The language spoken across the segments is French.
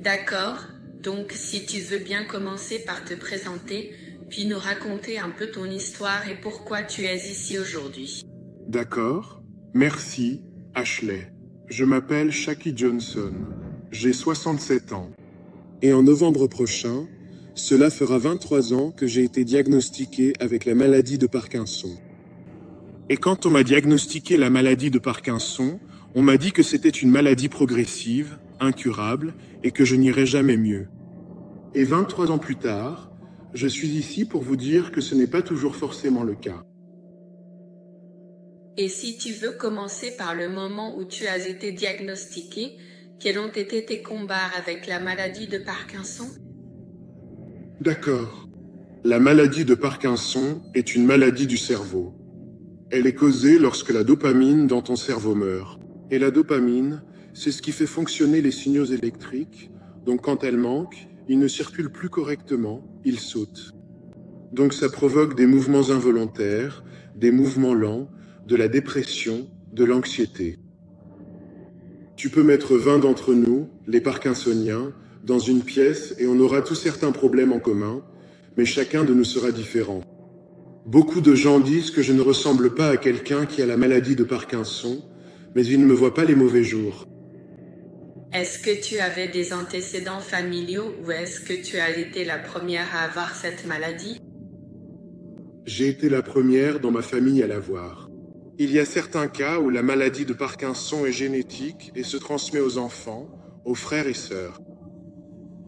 D'accord, donc si tu veux bien commencer par te présenter, puis nous raconter un peu ton histoire et pourquoi tu es ici aujourd'hui. D'accord. Merci, Ashley. Je m'appelle Shaki Johnson. J'ai 67 ans. Et en novembre prochain, cela fera 23 ans que j'ai été diagnostiqué avec la maladie de Parkinson. Et quand on m'a diagnostiqué la maladie de Parkinson, on m'a dit que c'était une maladie progressive, incurable, et que je n'irais jamais mieux. Et 23 ans plus tard, je suis ici pour vous dire que ce n'est pas toujours forcément le cas. Et si tu veux commencer par le moment où tu as été diagnostiqué, quels ont été tes combats avec la maladie de Parkinson? D'accord. La maladie de Parkinson est une maladie du cerveau. Elle est causée lorsque la dopamine dans ton cerveau meurt. Et la dopamine, c'est ce qui fait fonctionner les signaux électriques, donc quand elle manque, ils ne circulent plus correctement, ils sautent. Donc ça provoque des mouvements involontaires, des mouvements lents, de la dépression, de l'anxiété. Tu peux mettre 20 d'entre nous, les Parkinsoniens, dans une pièce et on aura tous certains problèmes en commun, mais chacun de nous sera différent. Beaucoup de gens disent que je ne ressemble pas à quelqu'un qui a la maladie de Parkinson, mais ils ne me voient pas les mauvais jours. Est-ce que tu avais des antécédents familiaux ou est-ce que tu as été la première à avoir cette maladie? J'ai été la première dans ma famille à l'avoir. Il y a certains cas où la maladie de Parkinson est génétique et se transmet aux enfants, aux frères et sœurs.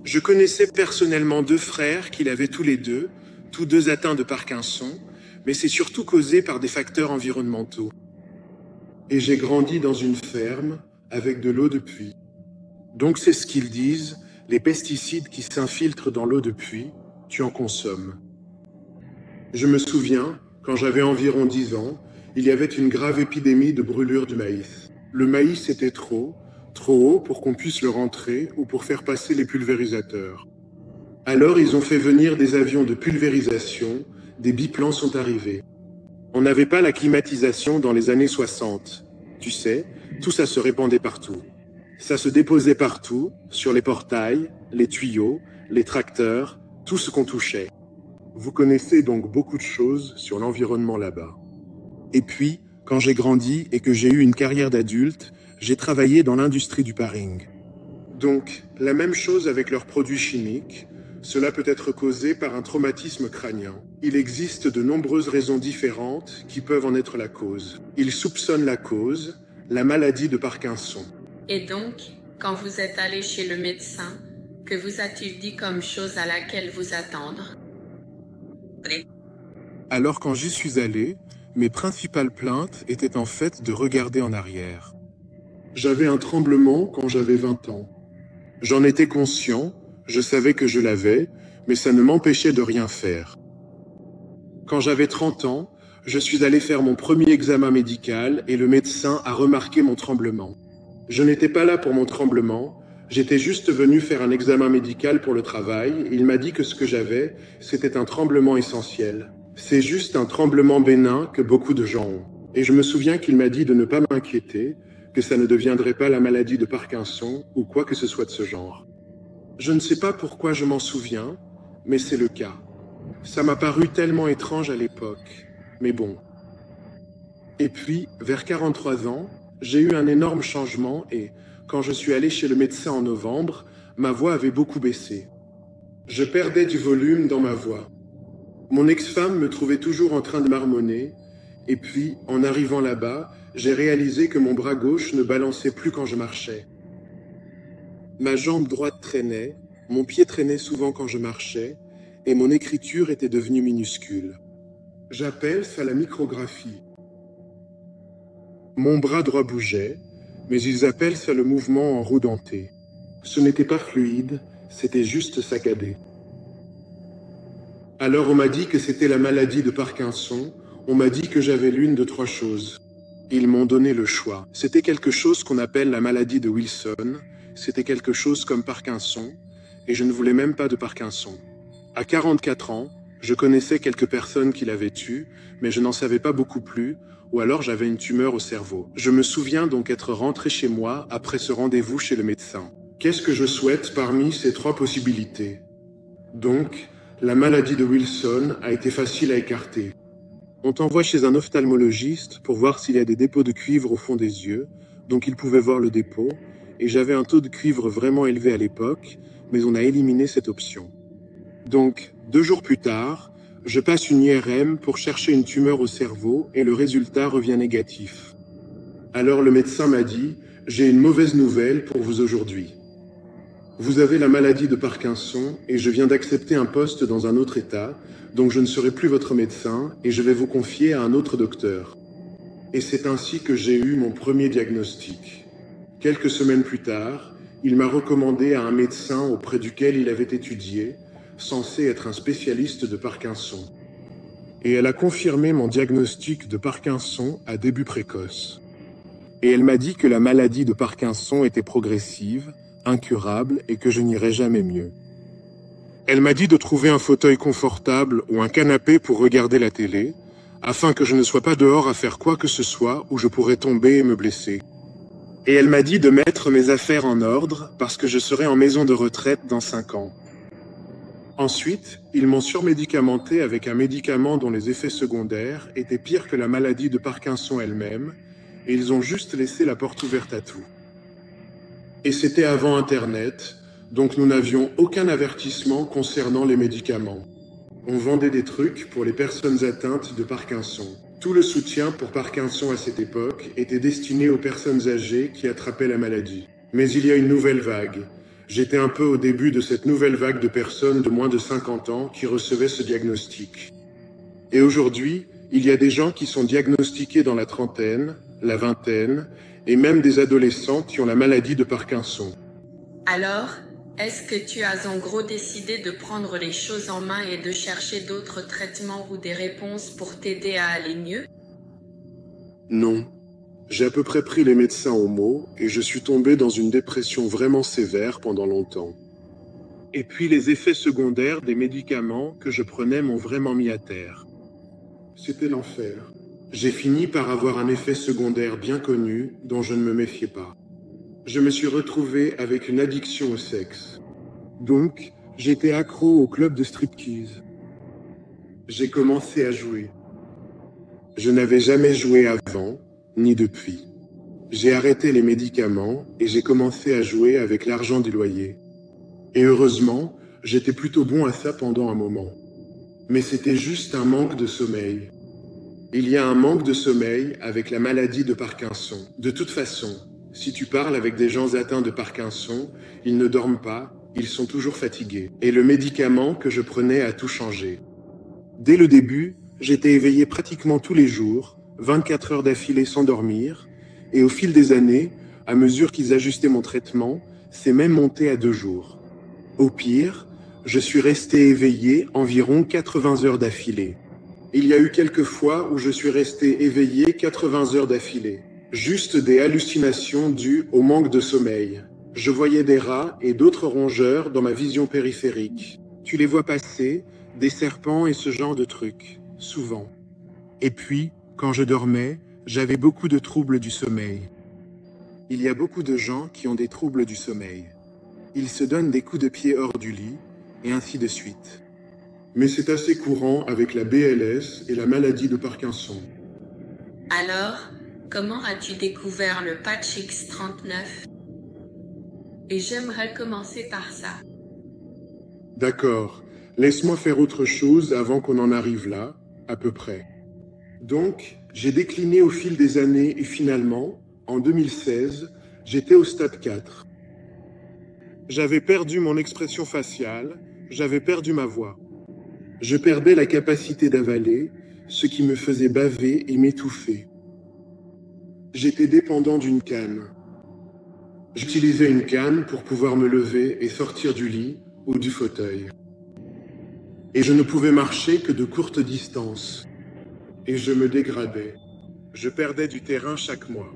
Je connaissais personnellement 2 frères qui l'avaient tous les deux, tous 2 atteints de Parkinson, mais c'est surtout causé par des facteurs environnementaux. Et j'ai grandi dans une ferme avec de l'eau de puits. Donc c'est ce qu'ils disent, les pesticides qui s'infiltrent dans l'eau de puits, tu en consommes. Je me souviens, quand j'avais environ 10 ans, il y avait une grave épidémie de brûlure du maïs. Le maïs était trop haut pour qu'on puisse le rentrer ou pour faire passer les pulvérisateurs. Alors ils ont fait venir des avions de pulvérisation, des biplans sont arrivés. On n'avait pas la climatisation dans les années 60. Tu sais, tout ça se répandait partout. Ça se déposait partout, sur les portails, les tuyaux, les tracteurs, tout ce qu'on touchait. Vous connaissez donc beaucoup de choses sur l'environnement là-bas. Et puis, quand j'ai grandi et que j'ai eu une carrière d'adulte, j'ai travaillé dans l'industrie du paring. Donc, la même chose avec leurs produits chimiques, cela peut être causé par un traumatisme crânien. Il existe de nombreuses raisons différentes qui peuvent en être la cause. Ils soupçonnent la cause, la maladie de Parkinson. Et donc, quand vous êtes allé chez le médecin, que vous a-t-il dit comme chose à laquelle vous attendre? Alors quand j'y suis allé, mes principales plaintes étaient en fait de regarder en arrière. J'avais un tremblement quand j'avais 20 ans. J'en étais conscient, je savais que je l'avais, mais ça ne m'empêchait de rien faire. Quand j'avais 30 ans, je suis allé faire mon premier examen médical et le médecin a remarqué mon tremblement. Je n'étais pas là pour mon tremblement, j'étais juste venu faire un examen médical pour le travail et il m'a dit que ce que j'avais, c'était un tremblement essentiel. C'est juste un tremblement bénin que beaucoup de gens ont. Et je me souviens qu'il m'a dit de ne pas m'inquiéter, que ça ne deviendrait pas la maladie de Parkinson ou quoi que ce soit de ce genre. Je ne sais pas pourquoi je m'en souviens, mais c'est le cas. Ça m'a paru tellement étrange à l'époque, mais bon. Et puis, vers 43 ans, j'ai eu un énorme changement et, quand je suis allé chez le médecin en novembre, ma voix avait beaucoup baissé. Je perdais du volume dans ma voix. Mon ex-femme me trouvait toujours en train de marmonner, et puis, en arrivant là-bas, j'ai réalisé que mon bras gauche ne balançait plus quand je marchais. Ma jambe droite traînait, mon pied traînait souvent quand je marchais, et mon écriture était devenue minuscule. J'appelle ça la micrographie. Mon bras droit bougeait, mais ils appellent ça le mouvement en roue dentée. Ce n'était pas fluide, c'était juste saccadé. Alors on m'a dit que c'était la maladie de Parkinson, on m'a dit que j'avais l'une de 3 choses. Ils m'ont donné le choix. C'était quelque chose qu'on appelle la maladie de Wilson, c'était quelque chose comme Parkinson, et je ne voulais même pas de Parkinson. À 44 ans, je connaissais quelques personnes qui l'avaient eu, mais je n'en savais pas beaucoup plus, ou alors j'avais une tumeur au cerveau. Je me souviens donc être rentré chez moi après ce rendez-vous chez le médecin. Qu'est-ce que je souhaite parmi ces trois possibilités? Donc, la maladie de Wilson a été facile à écarter. On t'envoie chez un ophtalmologiste pour voir s'il y a des dépôts de cuivre au fond des yeux, donc il pouvait voir le dépôt, et j'avais un taux de cuivre vraiment élevé à l'époque, mais on a éliminé cette option. Donc, 2 jours plus tard, je passe une IRM pour chercher une tumeur au cerveau et le résultat revient négatif. Alors le médecin m'a dit, j'ai une mauvaise nouvelle pour vous aujourd'hui. Vous avez la maladie de Parkinson et je viens d'accepter un poste dans un autre État, donc je ne serai plus votre médecin et je vais vous confier à un autre docteur. Et c'est ainsi que j'ai eu mon premier diagnostic. Quelques semaines plus tard, il m'a recommandé à un médecin auprès duquel il avait étudié, censé être un spécialiste de Parkinson. Et elle a confirmé mon diagnostic de Parkinson à début précoce. Et elle m'a dit que la maladie de Parkinson était progressive, incurable et que je n'irais jamais mieux. Elle m'a dit de trouver un fauteuil confortable ou un canapé pour regarder la télé, afin que je ne sois pas dehors à faire quoi que ce soit où je pourrais tomber et me blesser. Et elle m'a dit de mettre mes affaires en ordre parce que je serais en maison de retraite dans 5 ans. Ensuite, ils m'ont surmédicamenté avec un médicament dont les effets secondaires étaient pires que la maladie de Parkinson elle-même, et ils ont juste laissé la porte ouverte à tout. Et c'était avant Internet, donc nous n'avions aucun avertissement concernant les médicaments. On vendait des trucs pour les personnes atteintes de Parkinson. Tout le soutien pour Parkinson à cette époque était destiné aux personnes âgées qui attrapaient la maladie. Mais il y a une nouvelle vague. J'étais un peu au début de cette nouvelle vague de personnes de moins de 50 ans qui recevaient ce diagnostic. Et aujourd'hui, il y a des gens qui sont diagnostiqués dans la trentaine, la vingtaine, et même des adolescents qui ont la maladie de Parkinson. Alors, est-ce que tu as en gros décidé de prendre les choses en main et de chercher d'autres traitements ou des réponses pour t'aider à aller mieux? Non. J'ai à peu près pris les médecins au mot et je suis tombé dans une dépression vraiment sévère pendant longtemps. Et puis les effets secondaires des médicaments que je prenais m'ont vraiment mis à terre. C'était l'enfer. J'ai fini par avoir un effet secondaire bien connu dont je ne me méfiais pas. Je me suis retrouvé avec une addiction au sexe. Donc, j'étais accro au club de striptease. J'ai commencé à jouer. Je n'avais jamais joué avant, ni depuis. J'ai arrêté les médicaments et j'ai commencé à jouer avec l'argent du loyer. Et heureusement, j'étais plutôt bon à ça pendant un moment. Mais c'était juste un manque de sommeil. Il y a un manque de sommeil avec la maladie de Parkinson. De toute façon, si tu parles avec des gens atteints de Parkinson, ils ne dorment pas, ils sont toujours fatigués. Et le médicament que je prenais a tout changé. Dès le début, j'étais éveillé pratiquement tous les jours, 24 heures d'affilée sans dormir, et au fil des années, à mesure qu'ils ajustaient mon traitement, c'est même monté à 2 jours. Au pire, je suis resté éveillé environ 80 heures d'affilée. Il y a eu quelques fois où je suis resté éveillé 80 heures d'affilée. Juste des hallucinations dues au manque de sommeil. Je voyais des rats et d'autres rongeurs dans ma vision périphérique. Tu les vois passer, des serpents et ce genre de trucs, souvent. Et puis, quand je dormais, j'avais beaucoup de troubles du sommeil. Il y a beaucoup de gens qui ont des troubles du sommeil. Ils se donnent des coups de pied hors du lit, et ainsi de suite. Mais c'est assez courant avec la BLS et la maladie de Parkinson. Alors, comment as-tu découvert le patch X39? Et j'aimerais commencer par ça. D'accord, laisse-moi faire autre chose avant qu'on en arrive là, à peu près. Donc, j'ai décliné au fil des années et finalement, en 2016, j'étais au stade 4. J'avais perdu mon expression faciale, j'avais perdu ma voix. Je perdais la capacité d'avaler, ce qui me faisait baver et m'étouffer. J'étais dépendant d'une canne. J'utilisais une canne pour pouvoir me lever et sortir du lit ou du fauteuil. Et je ne pouvais marcher que de courtes distances. Et je me dégradais. Je perdais du terrain chaque mois.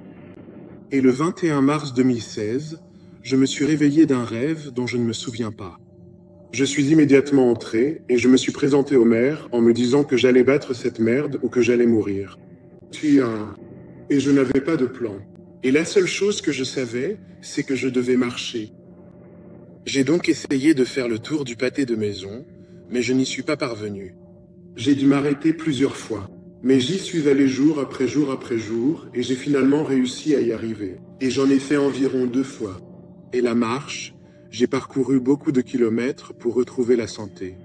Et le 21 mars 2016, je me suis réveillé d'un rêve dont je ne me souviens pas. Je suis immédiatement entré et je me suis présenté au maire en me disant que j'allais battre cette merde ou que j'allais mourir. Et je n'avais pas de plan. Et la seule chose que je savais, c'est que je devais marcher. J'ai donc essayé de faire le tour du pâté de maison, mais je n'y suis pas parvenu. J'ai dû m'arrêter plusieurs fois, mais j'y suis allé jour après jour après jour, et j'ai finalement réussi à y arriver. Et j'en ai fait environ 2 fois. Et la marche, j'ai parcouru beaucoup de kilomètres pour retrouver la santé.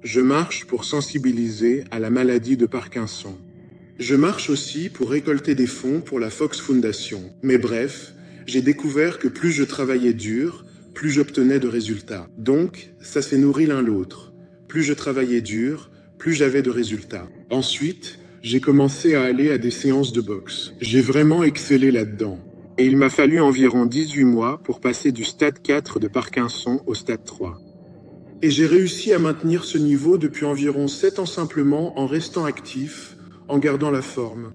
Je marche pour sensibiliser à la maladie de Parkinson. Je marche aussi pour récolter des fonds pour la Fox Foundation. Mais bref, j'ai découvert que plus je travaillais dur, plus j'obtenais de résultats. Donc, ça s'est nourri l'un l'autre. Plus je travaillais dur, plus j'avais de résultats. Ensuite, j'ai commencé à aller à des séances de boxe. J'ai vraiment excellé là-dedans. Et il m'a fallu environ 18 mois pour passer du stade 4 de Parkinson au stade 3. Et j'ai réussi à maintenir ce niveau depuis environ 7 ans simplement en restant actif, en gardant la forme.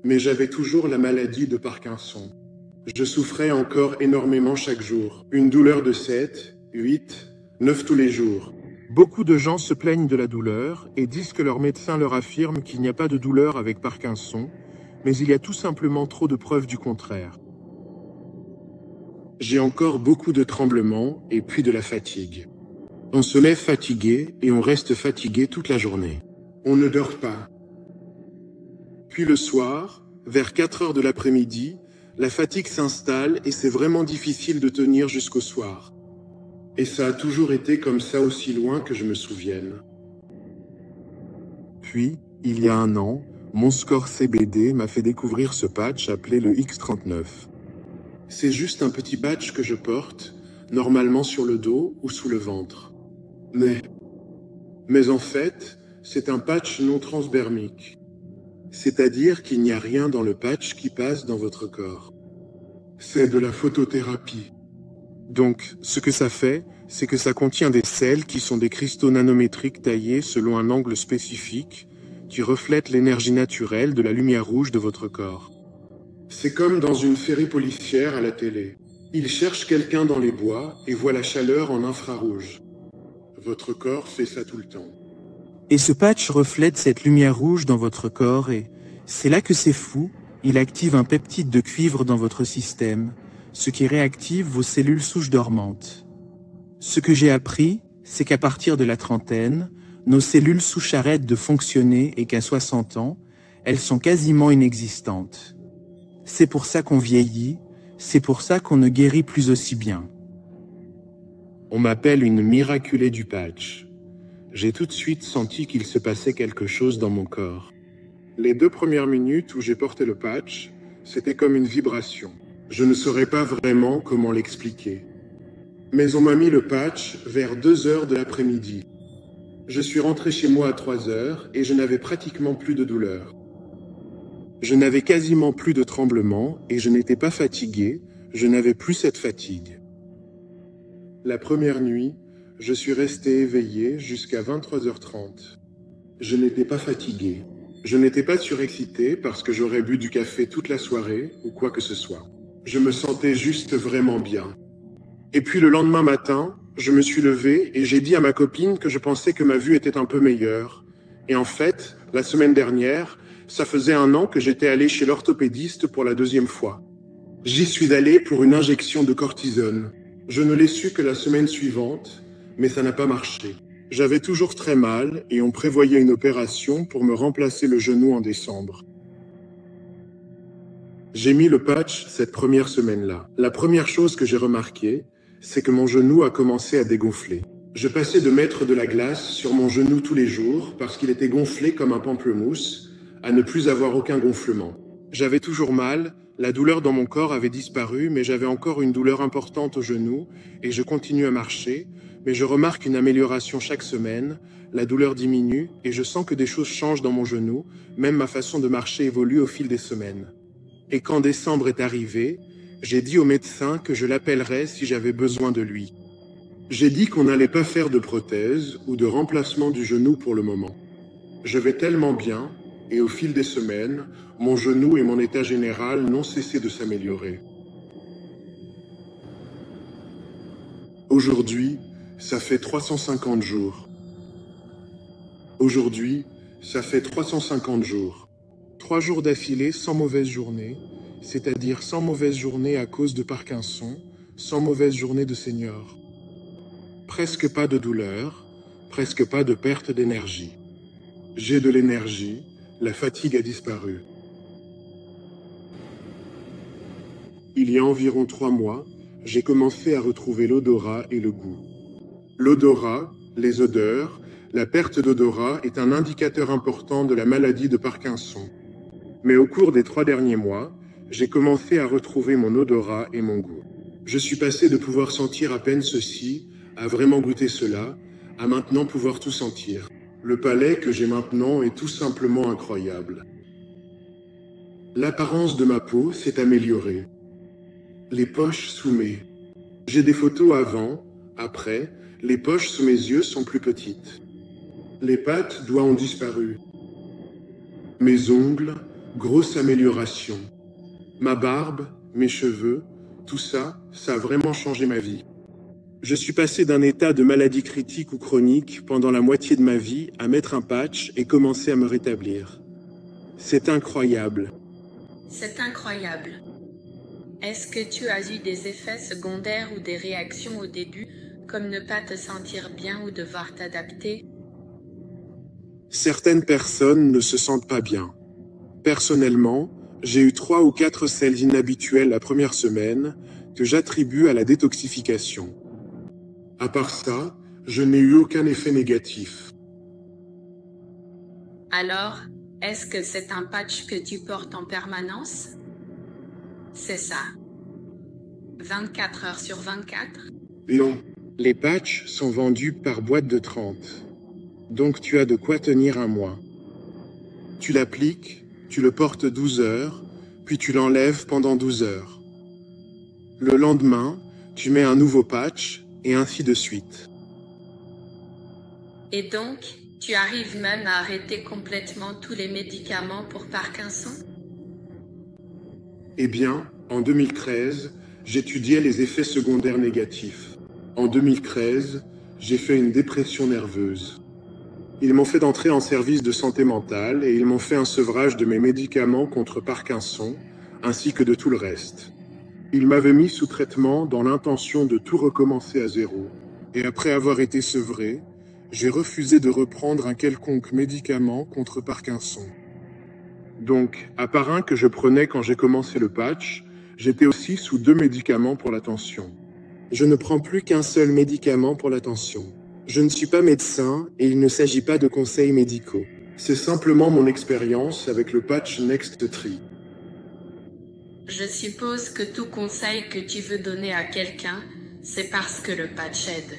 Mais j'avais toujours la maladie de Parkinson. Je souffrais encore énormément chaque jour. Une douleur de 7, 8, 9 tous les jours. Beaucoup de gens se plaignent de la douleur et disent que leur médecin leur affirme qu'il n'y a pas de douleur avec Parkinson, mais il y a tout simplement trop de preuves du contraire. J'ai encore beaucoup de tremblements et puis de la fatigue. On se lève fatigué et on reste fatigué toute la journée. On ne dort pas. Puis le soir, vers 4 heures de l'après-midi, la fatigue s'installe et c'est vraiment difficile de tenir jusqu'au soir. Et ça a toujours été comme ça aussi loin que je me souvienne. Puis, il y a 1 an, mon score CBD m'a fait découvrir ce patch appelé le X39. C'est juste un petit patch que je porte, normalement sur le dos ou sous le ventre. Mais en fait, c'est un patch non transdermique. C'est-à-dire qu'il n'y a rien dans le patch qui passe dans votre corps. C'est de la photothérapie. Donc, ce que ça fait, c'est que ça contient des sels qui sont des cristaux nanométriques taillés selon un angle spécifique, qui reflètent l'énergie naturelle de la lumière rouge de votre corps. C'est comme dans une série policière à la télé. Ils cherchent quelqu'un dans les bois et voient la chaleur en infrarouge. Votre corps fait ça tout le temps. Et ce patch reflète cette lumière rouge dans votre corps et c'est là que c'est fou, il active un peptide de cuivre dans votre système, ce qui réactive vos cellules souches dormantes. Ce que j'ai appris, c'est qu'à partir de la trentaine, nos cellules souches arrêtent de fonctionner et qu'à 60 ans, elles sont quasiment inexistantes. C'est pour ça qu'on vieillit, c'est pour ça qu'on ne guérit plus aussi bien. On m'appelle une miraculée du patch. J'ai tout de suite senti qu'il se passait quelque chose dans mon corps. Les 2 premières minutes où j'ai porté le patch, c'était comme une vibration. Je ne saurais pas vraiment comment l'expliquer. Mais on m'a mis le patch vers 2 heures de l'après-midi. Je suis rentré chez moi à 3 heures et je n'avais pratiquement plus de douleur. Je n'avais quasiment plus de tremblements et je n'étais pas fatigué, je n'avais plus cette fatigue. La première nuit, je suis resté éveillé jusqu'à 23h30. Je n'étais pas fatigué. Je n'étais pas surexcité parce que j'aurais bu du café toute la soirée ou quoi que ce soit. Je me sentais juste vraiment bien. Et puis le lendemain matin, je me suis levé et j'ai dit à ma copine que je pensais que ma vue était un peu meilleure. Et en fait, la semaine dernière, ça faisait 1 an que j'étais allé chez l'orthopédiste pour la 2e fois. J'y suis allé pour une injection de cortisone. Je ne l'ai su que la semaine suivante, mais ça n'a pas marché. J'avais toujours très mal et on prévoyait une opération pour me remplacer le genou en décembre. J'ai mis le patch cette première semaine-là. La première chose que j'ai remarqué, c'est que mon genou a commencé à dégonfler. Je passais de mettre de la glace sur mon genou tous les jours parce qu'il était gonflé comme un pamplemousse, à ne plus avoir aucun gonflement. J'avais toujours mal, la douleur dans mon corps avait disparu, mais j'avais encore une douleur importante au genou et je continue à marcher, mais je remarque une amélioration chaque semaine, la douleur diminue et je sens que des choses changent dans mon genou, même ma façon de marcher évolue au fil des semaines. Et quand décembre est arrivé, j'ai dit au médecin que je l'appellerais si j'avais besoin de lui. J'ai dit qu'on n'allait pas faire de prothèse ou de remplacement du genou pour le moment. Je vais tellement bien, et au fil des semaines, mon genou et mon état général n'ont cessé de s'améliorer. Aujourd'hui, ça fait 350 jours. Aujourd'hui, ça fait 350 jours. 3 jours d'affilée sans mauvaise journée, c'est-à-dire sans mauvaise journée à cause de Parkinson, sans mauvaise journée de senior. Presque pas de douleur, presque pas de perte d'énergie. J'ai de l'énergie, la fatigue a disparu. Il y a environ 3 mois, j'ai commencé à retrouver l'odorat et le goût. L'odorat, les odeurs, la perte d'odorat est un indicateur important de la maladie de Parkinson. Mais au cours des 3 derniers mois, j'ai commencé à retrouver mon odorat et mon goût. Je suis passé de pouvoir sentir à peine ceci, à vraiment goûter cela, à maintenant pouvoir tout sentir. Le palais que j'ai maintenant est tout simplement incroyable. L'apparence de ma peau s'est améliorée. Les poches sous mes... J'ai des photos avant, après, les poches sous mes yeux sont plus petites. Les pattes, doigts ont disparu. Mes ongles, grosse amélioration. Ma barbe, mes cheveux, tout ça, ça a vraiment changé ma vie. Je suis passé d'un état de maladie critique ou chronique pendant la moitié de ma vie à mettre un patch et commencer à me rétablir. C'est incroyable. C'est incroyable. Est-ce que tu as eu des effets secondaires ou des réactions au début, comme ne pas te sentir bien ou devoir t'adapter? Certaines personnes ne se sentent pas bien. Personnellement, j'ai eu 3 ou 4 selles inhabituelles la première semaine que j'attribue à la détoxification. À part ça, je n'ai eu aucun effet négatif. Alors, est-ce que c'est un patch que tu portes en permanence? C'est ça. 24 heures sur 24? Non. Les patchs sont vendus par boîte de 30. Donc tu as de quoi tenir un mois. Tu l'appliques, tu le portes 12 heures, puis tu l'enlèves pendant 12 heures. Le lendemain, tu mets un nouveau patch, et ainsi de suite. Et donc, tu arrives même à arrêter complètement tous les médicaments pour Parkinson? Eh bien, en 2013, j'étudiais les effets secondaires négatifs. En 2013, j'ai fait une dépression nerveuse. Ils m'ont fait entrer en service de santé mentale et ils m'ont fait un sevrage de mes médicaments contre Parkinson, ainsi que de tout le reste. Ils m'avaient mis sous traitement dans l'intention de tout recommencer à zéro. Et après avoir été sevré, j'ai refusé de reprendre un quelconque médicament contre Parkinson. Donc, à part un que je prenais quand j'ai commencé le patch, j'étais aussi sous 2 médicaments pour la tension. Je ne prends plus qu'un seul médicament pour la tension. Je ne suis pas médecin et il ne s'agit pas de conseils médicaux. C'est simplement mon expérience avec le patch NextTree. Je suppose que tout conseil que tu veux donner à quelqu'un, c'est parce que le patch aide.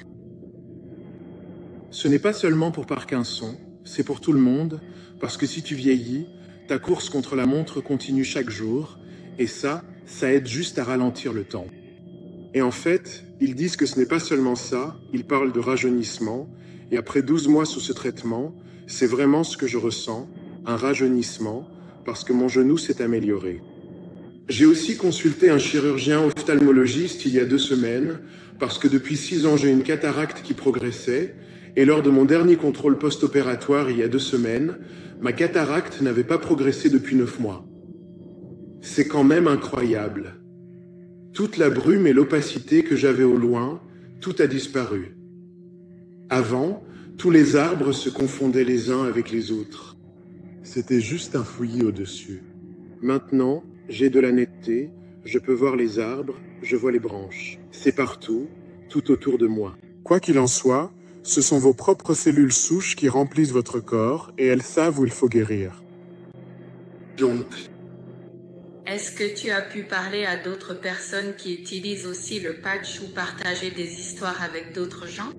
Ce n'est pas seulement pour Parkinson, c'est pour tout le monde, parce que si tu vieillis, ta course contre la montre continue chaque jour, et ça aide juste à ralentir le temps. Et en fait, ils disent que ce n'est pas seulement ça, ils parlent de rajeunissement, et après 12 mois sous ce traitement, c'est vraiment ce que je ressens, un rajeunissement, parce que mon genou s'est amélioré. J'ai aussi consulté un chirurgien ophtalmologiste il y a 2 semaines, parce que depuis 6 ans j'ai une cataracte qui progressait, et lors de mon dernier contrôle post-opératoire il y a 2 semaines, ma cataracte n'avait pas progressé depuis 9 mois. C'est quand même incroyable. Toute la brume et l'opacité que j'avais au loin, tout a disparu. Avant, tous les arbres se confondaient les uns avec les autres. C'était juste un fouillis au-dessus. Maintenant, j'ai de la netteté, je peux voir les arbres, je vois les branches. C'est partout, tout autour de moi. Quoi qu'il en soit, ce sont vos propres cellules souches qui remplissent votre corps et elles savent où il faut guérir. Donc, est-ce que tu as pu parler à d'autres personnes qui utilisent aussi le patch ou partager des histoires avec d'autres gens?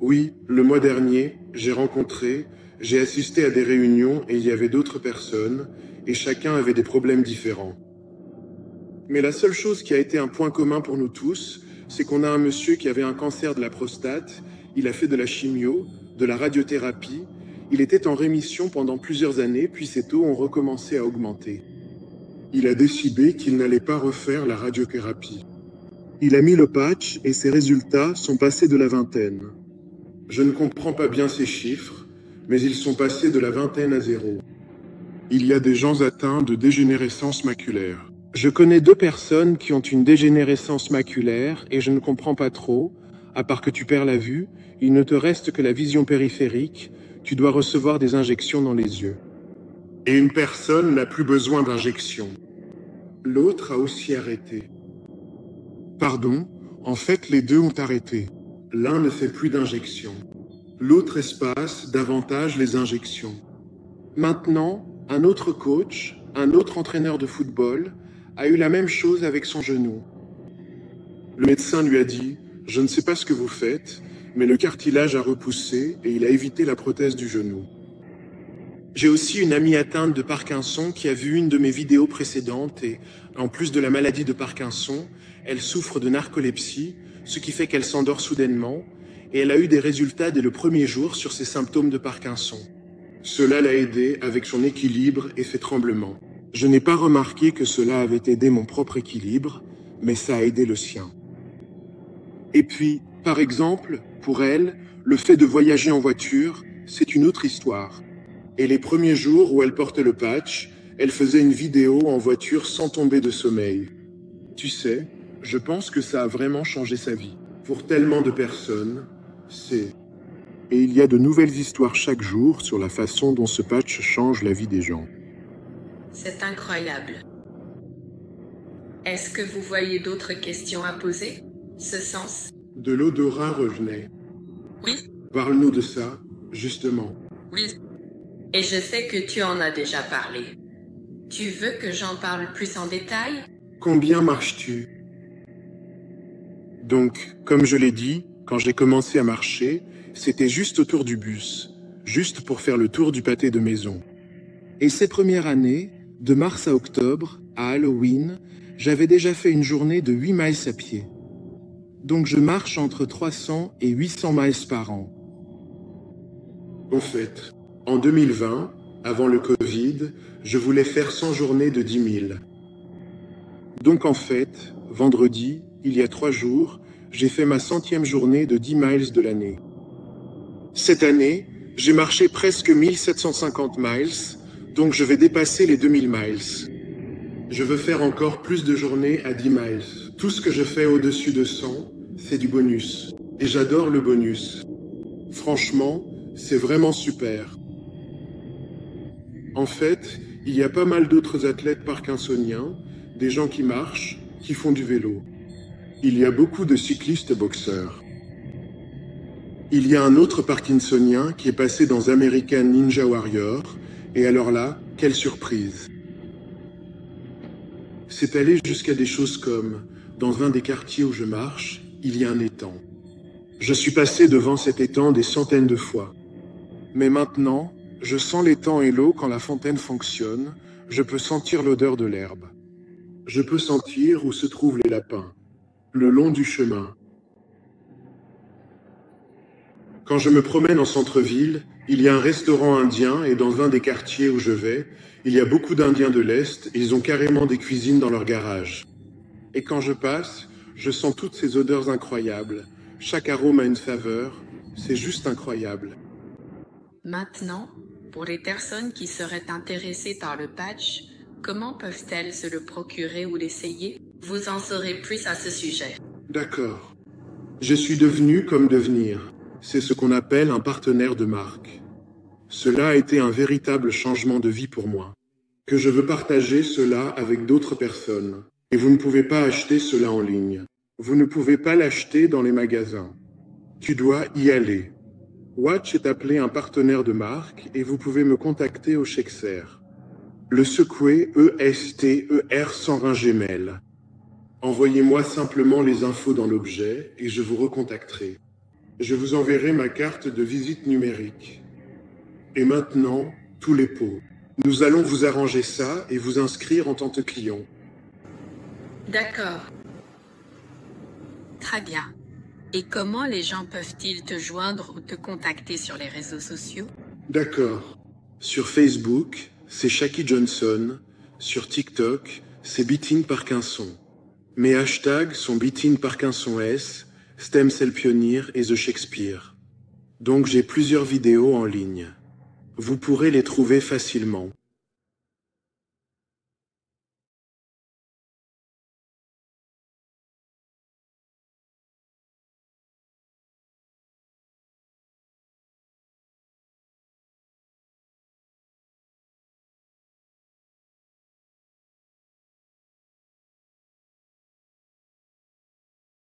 Oui, le mois dernier, j'ai assisté à des réunions et il y avait d'autres personnes et chacun avait des problèmes différents. Mais la seule chose qui a été un point commun pour nous tous, c'est qu'on a un monsieur qui avait un cancer de la prostate, il a fait de la chimio, de la radiothérapie, il était en rémission pendant plusieurs années, puis ses taux ont recommencé à augmenter. Il a décidé qu'il n'allait pas refaire la radiothérapie. Il a mis le patch et ses résultats sont passés de la vingtaine. Je ne comprends pas bien ces chiffres, mais ils sont passés de la vingtaine à 0. Il y a des gens atteints de dégénérescence maculaire. Je connais 2 personnes qui ont une dégénérescence maculaire et je ne comprends pas trop, à part que tu perds la vue, il ne te reste que la vision périphérique, tu dois recevoir des injections dans les yeux. Et une personne n'a plus besoin d'injections. L'autre a aussi arrêté. Pardon, en fait les 2 ont arrêté. L'un ne fait plus d'injections. L'autre espace davantage les injections. Maintenant, un autre coach, un autre entraîneur de football, a eu la même chose avec son genou. Le médecin lui a dit « Je ne sais pas ce que vous faites, mais le cartilage a repoussé et il a évité la prothèse du genou. » J'ai aussi une amie atteinte de Parkinson qui a vu une de mes vidéos précédentes et, en plus de la maladie de Parkinson, elle souffre de narcolepsie, ce qui fait qu'elle s'endort soudainement, et elle a eu des résultats dès le premier jour sur ses symptômes de Parkinson. Cela l'a aidée avec son équilibre et ses tremblements. Je n'ai pas remarqué que cela avait aidé mon propre équilibre, mais ça a aidé le sien. Et puis, par exemple, pour elle, le fait de voyager en voiture, c'est une autre histoire. Et les premiers jours où elle portait le patch, elle faisait une vidéo en voiture sans tomber de sommeil. Tu sais, je pense que ça a vraiment changé sa vie. Pour tellement de personnes, c'est... Et il y a de nouvelles histoires chaque jour sur la façon dont ce patch change la vie des gens. C'est incroyable. Est-ce que vous voyez d'autres questions à poser? Ce sens? De l'odorat revenait. Oui. Parle-nous de ça, justement. Oui. Et je sais que tu en as déjà parlé. Tu veux que j'en parle plus en détail? Combien marches-tu? Donc, comme je l'ai dit, quand j'ai commencé à marcher, c'était juste autour du bus, juste pour faire le tour du pâté de maison. Et ces premières années, de mars à octobre, à Halloween, j'avais déjà fait une journée de 8 miles à pied. Donc je marche entre 300 et 800 miles par an. En fait, en 2020, avant le Covid, je voulais faire 100 journées de 10 000. Donc en fait, vendredi, il y a 3 jours, j'ai fait ma 100e journée de 10 miles de l'année. Cette année, j'ai marché presque 1750 miles, donc je vais dépasser les 2000 miles. Je veux faire encore plus de journées à 10 miles. Tout ce que je fais au-dessus de 100, c'est du bonus. Et j'adore le bonus. Franchement, c'est vraiment super. En fait, il y a pas mal d'autres athlètes parkinsoniens, des gens qui marchent, qui font du vélo. Il y a beaucoup de cyclistes boxeurs. Il y a un autre parkinsonien qui est passé dans American Ninja Warrior, et alors là, quelle surprise! C'est allé jusqu'à des choses comme, dans un des quartiers où je marche, il y a un étang. Je suis passé devant cet étang des centaines de fois. Mais maintenant, je sens l'étang et l'eau quand la fontaine fonctionne, je peux sentir l'odeur de l'herbe. Je peux sentir où se trouvent les lapins, le long du chemin. Quand je me promène en centre-ville, il y a un restaurant indien et dans un des quartiers où je vais, il y a beaucoup d'Indiens de l'Est et ils ont carrément des cuisines dans leur garage. Et quand je passe, je sens toutes ces odeurs incroyables. Chaque arôme a une saveur, c'est juste incroyable. Maintenant, pour les personnes qui seraient intéressées par le patch, comment peuvent-elles se le procurer ou l'essayer? Vous en saurez plus à ce sujet. D'accord. Je suis devenu comme devenir. C'est ce qu'on appelle un partenaire de marque. Cela a été un véritable changement de vie pour moi. Que je veux partager cela avec d'autres personnes. Et vous ne pouvez pas acheter cela en ligne. Vous ne pouvez pas l'acheter dans les magasins. Tu dois y aller. Watch est appelé un partenaire de marque et vous pouvez me contacter au Chexer. Le secouer ESTER sans Gmail. Envoyez-moi simplement les infos dans l'objet et je vous recontacterai. Je vous enverrai ma carte de visite numérique. Et maintenant, tous les pots. Nous allons vous arranger ça et vous inscrire en tant que client. D'accord. Très bien. Et comment les gens peuvent-ils te joindre ou te contacter sur les réseaux sociaux? D'accord. Sur Facebook, c'est Shaki Johnson. Sur TikTok, c'est Beating Parkinson. Mes hashtags sont Beating Parkinson S, Stem Cell Pioneer et The Shakespeare. Donc j'ai plusieurs vidéos en ligne. Vous pourrez les trouver facilement.